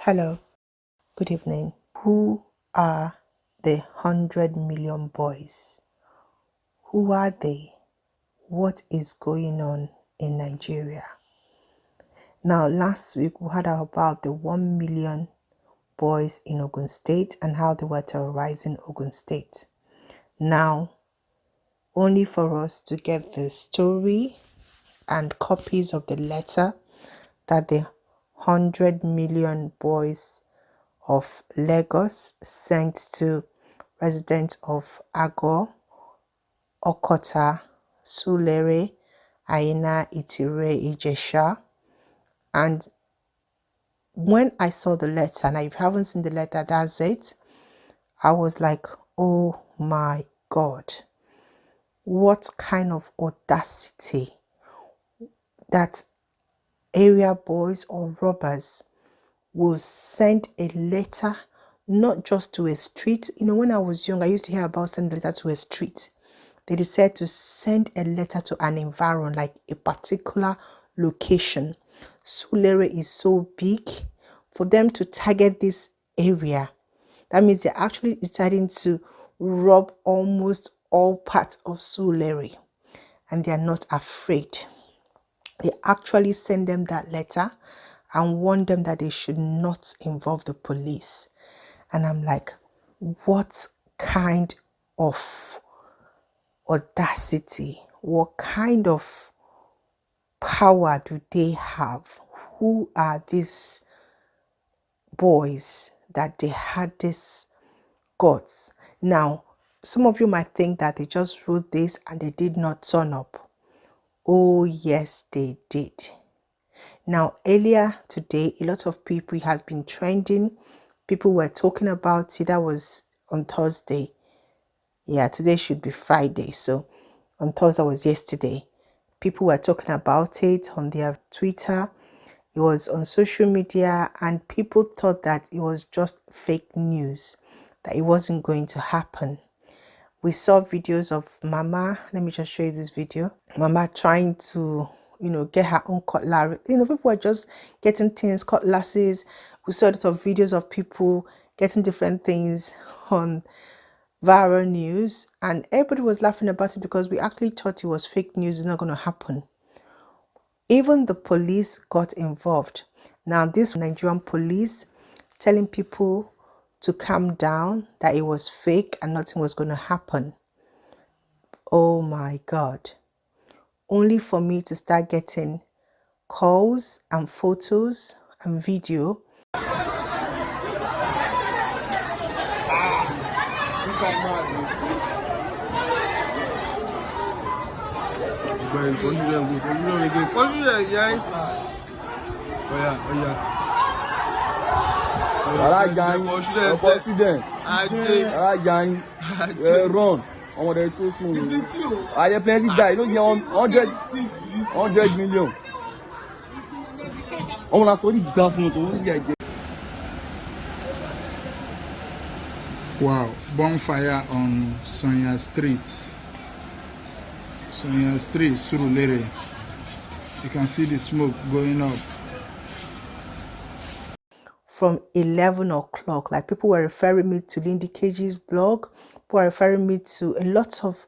Hello, good evening. Who are the 100 million boys? Who are they? What is going on in Nigeria? Now, last week we heard about the 1 million boys in Ogun State and how they were terrorizing Ogun State. Now, only for us to get the story and copies of the letter that the 100 million boys of Lagos sent to residents of Agor, Okota, Sulere, Aina, Itire, Ijesha. And when I saw the letter, and if you haven't seen the letter, that's it, I was like, oh my God, what kind of audacity that area boys or robbers will send a letter not just to a street. When I was young, I used to hear about sending a letter to a street. They decided to send a letter to an environment, like a particular location. Sulere is so big. For them to target this area, that means they're actually deciding to rob almost all parts of Sulere, and they are not afraid. They actually send them that letter and warn them that they should not involve the police. And I'm like, what kind of audacity, what kind of power do they have? Who are these boys that they had this guts? Now, some of you might think that they just wrote this and they did not turn up. Oh yes, they did. Now, earlier today, a lot of people, it has been trending. People were talking about it. That was on Thursday. Yeah, today should be Friday. So on Thursday was yesterday. People were talking about it on their Twitter. It was on social media, and people thought that it was just fake news, that it wasn't going to happen. We saw videos of Mama. Let me just show you this video. Mama trying to, get her own cutlery. People were just getting things, cutlasses. We saw a lot of videos of people getting different things on viral news, and everybody was laughing about it because we actually thought it was fake news. It's not going to happen. Even the police got involved. Now, this Nigerian police telling people to calm down, that it was fake and nothing was going to happen. Oh my God. Only for me to start getting calls and photos and video. Run. On the two smooth. I have plenty die. You don't get 100 million. I want to study the Wow, bonfire on Sonia Street. Sonia Street, Surulere. You can see the smoke going up. From 11 o'clock, like people were referring me to Lindy Keji's blog. People were referring me to a lot of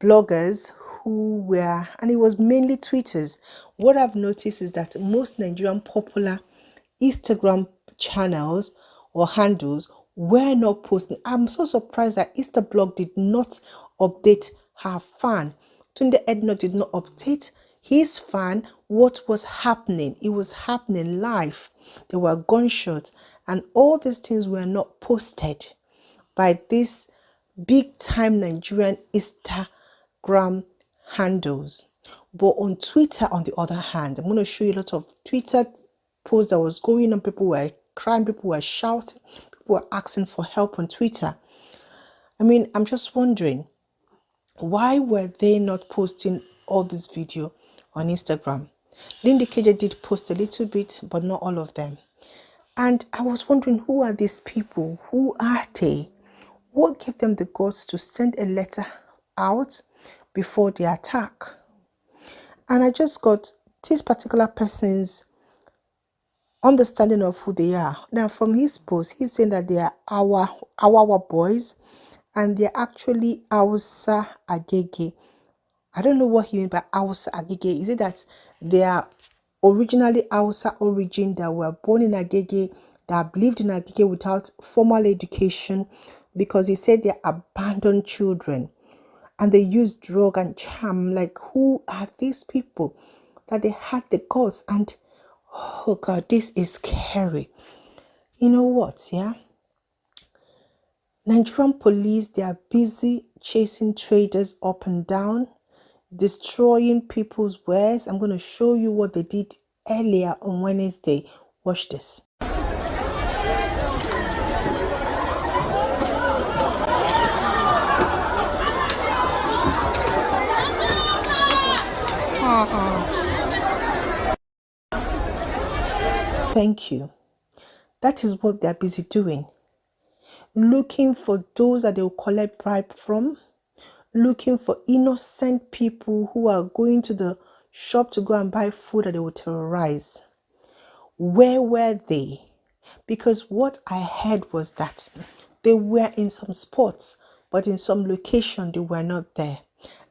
bloggers who were, and it was mainly tweeters. What I've noticed is that most Nigerian popular Instagram channels or handles were not posting. I'm so surprised that Easter Blog did not update her fan. Tunde Edno did not update his fan what was happening. It was happening live. There were gunshots, and all these things were not posted by this big time Nigerian Instagram handles. But on Twitter, on the other hand, I'm going to show you a lot of Twitter posts that was going on. People were crying, people were shouting, people were asking for help on Twitter. I'm just wondering, why were they not posting all this video on Instagram? Lindy KJ did post a little bit, but not all of them. And I was wondering, who are these people? Who are they? What gave them the guts to send a letter out before the attack? And I just got this particular person's understanding of who they are. Now, from his post, he's saying that they are our boys, and they're actually Hausa Agege. I don't know what he means by Hausa Agege. Is it that they are originally Hausa origin, that were born in Agege, that have lived in Agege without formal education? Because he said they're abandoned children and they use drug and charm. Like, who are these people that they had the guts? And oh God, this is scary. You know what, yeah? Nigerian police, they are busy chasing traders up and down, destroying people's wares. I'm going to show you what they did earlier on Wednesday. Watch this. Thank you. That is what they're busy doing. Looking for those that they will collect bribe from, looking for innocent people who are going to the shop to go and buy food that they will terrorize. Where were they? Because what I heard was that they were in some spots, but in some location they were not there.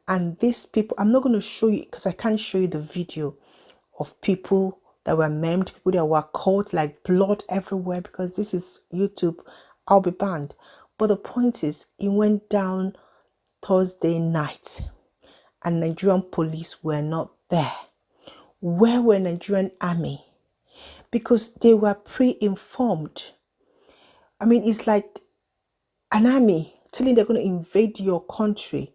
And these people, I'm not going to show you because I can't show you the video of people that were maimed, people that were caught, like blood everywhere, because this is YouTube. I'll be banned. But the point is, it went down Thursday night and Nigerian police were not there. Where were Nigerian army? Because they were pre-informed. I mean, it's like an army telling they're going to invade your country,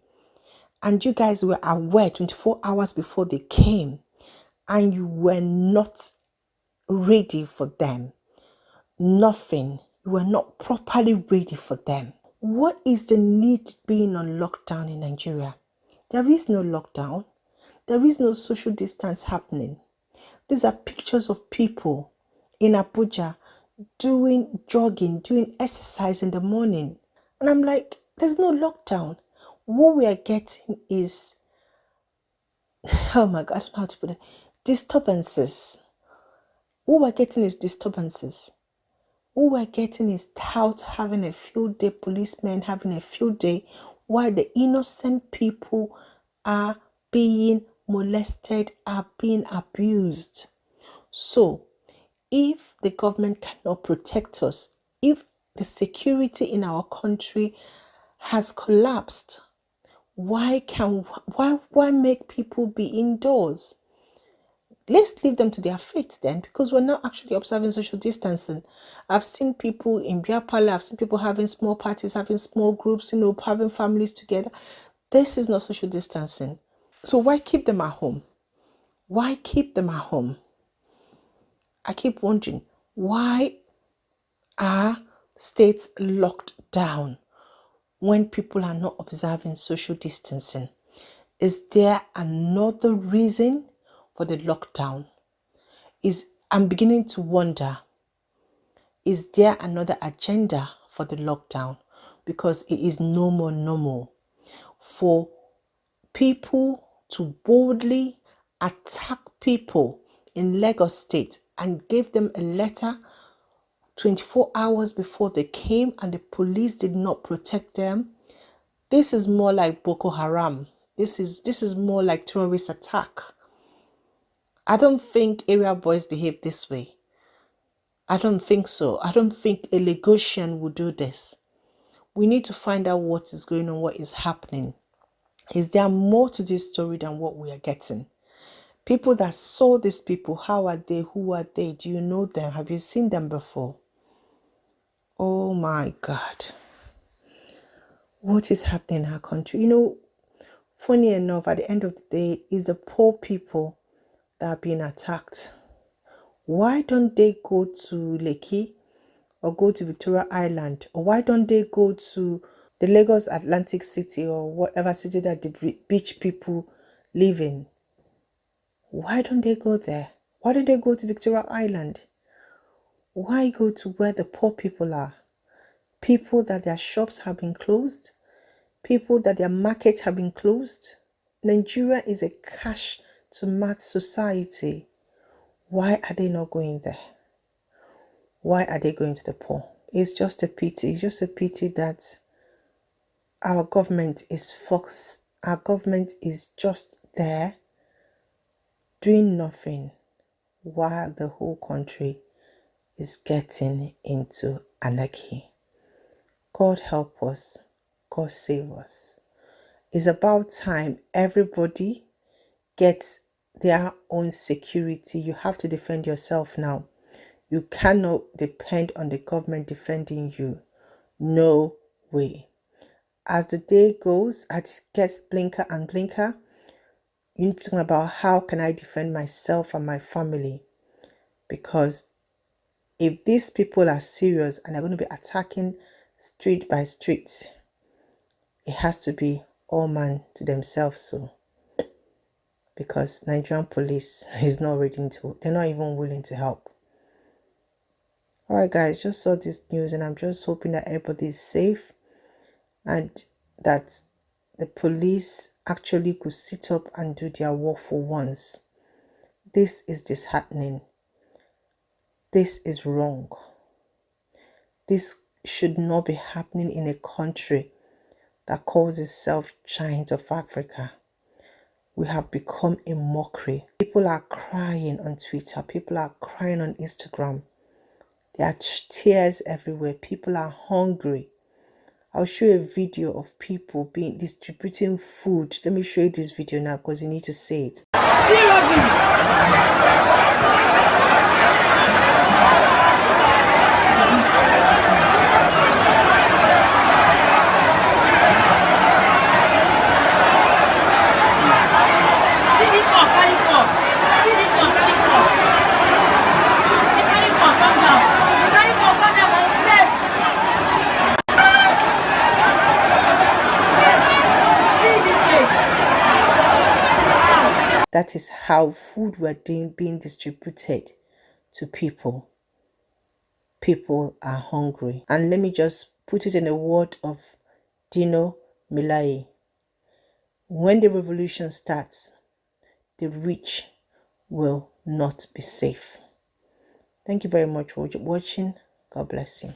and you guys were aware 24 hours before they came, and you were not ready for them. Nothing. You were not properly ready for them. What is the need being on lockdown in Nigeria? There is no lockdown. There is no social distance happening. These are pictures of people in Abuja doing jogging, doing exercise in the morning. And I'm like, there's no lockdown. What we are getting is, oh my God, I don't know how to put it, disturbances. What we're getting is disturbances. What we're getting is touts having a field day, policemen having a field day, while the innocent people are being molested, are being abused. So, if the government cannot protect us, if the security in our country has collapsed, why make people be indoors? Let's leave them to their fate then, because we're not actually observing social distancing. I've seen people in beer parlor, I've seen people having small parties, having small groups, having families together. This is not social distancing. So why keep them at home? Why keep them at home? I keep wondering, why are states locked down when people are not observing social distancing? Is there another reason for the lockdown? I'm beginning to wonder, is there another agenda for the lockdown? Because it is no more normal for people to boldly attack people in Lagos State and give them a letter 24 hours before they came, and the police did not protect them. This is more like Boko Haram. This is more like terrorist attack. I don't think area boys behave this way. I don't think so. I don't think a Lagosian would do this. We need to find out what is going on, what is happening. Is there more to this story than what we are getting? People that saw these people, how are they? Who are they? Do you know them? Have you seen them before? Oh my God. What is happening in our country? Funny enough, at the end of the day, it's the poor people that are being attacked. Why don't they go to Lekki or go to Victoria Island? Or why don't they go to the Lagos Atlantic City or whatever city that the beach people live in? Why don't they go there? Why don't they go to Victoria Island? Why go to where the poor people are? People that their shops have been closed, people that their markets have been closed. Nigeria is a cash to math society. Why are they not going there? Why are they going to the poor? It's just a pity. It's just a pity that our government is just there doing nothing while the whole country is getting into anarchy. God help us. God save us. It's about time everybody gets their own security. You have to defend yourself now. You cannot depend on the government defending you. No way. As the day goes, as it gets blinker and blinker, you need to think about how can I defend myself and my family. Because if these people are serious and are going to be attacking street by street, it has to be all man to themselves. So, because Nigerian police is not ready to, they're not even willing to help. All right, guys, just saw this news and I'm just hoping that everybody is safe and that the police actually could sit up and do their work for once. This is disheartening. This is wrong. This should not be happening in a country that calls itself Giant of Africa. We have become a mockery. People are crying on Twitter. People are crying on Instagram. There are tears everywhere. People are hungry. I'll show you a video of people distributing food. Let me show you this video now because you need to see it. That is how food were being distributed to people. People are hungry. And let me just put it in the word of Dino Milai. When the revolution starts, the rich will not be safe. Thank you very much for watching. God bless you.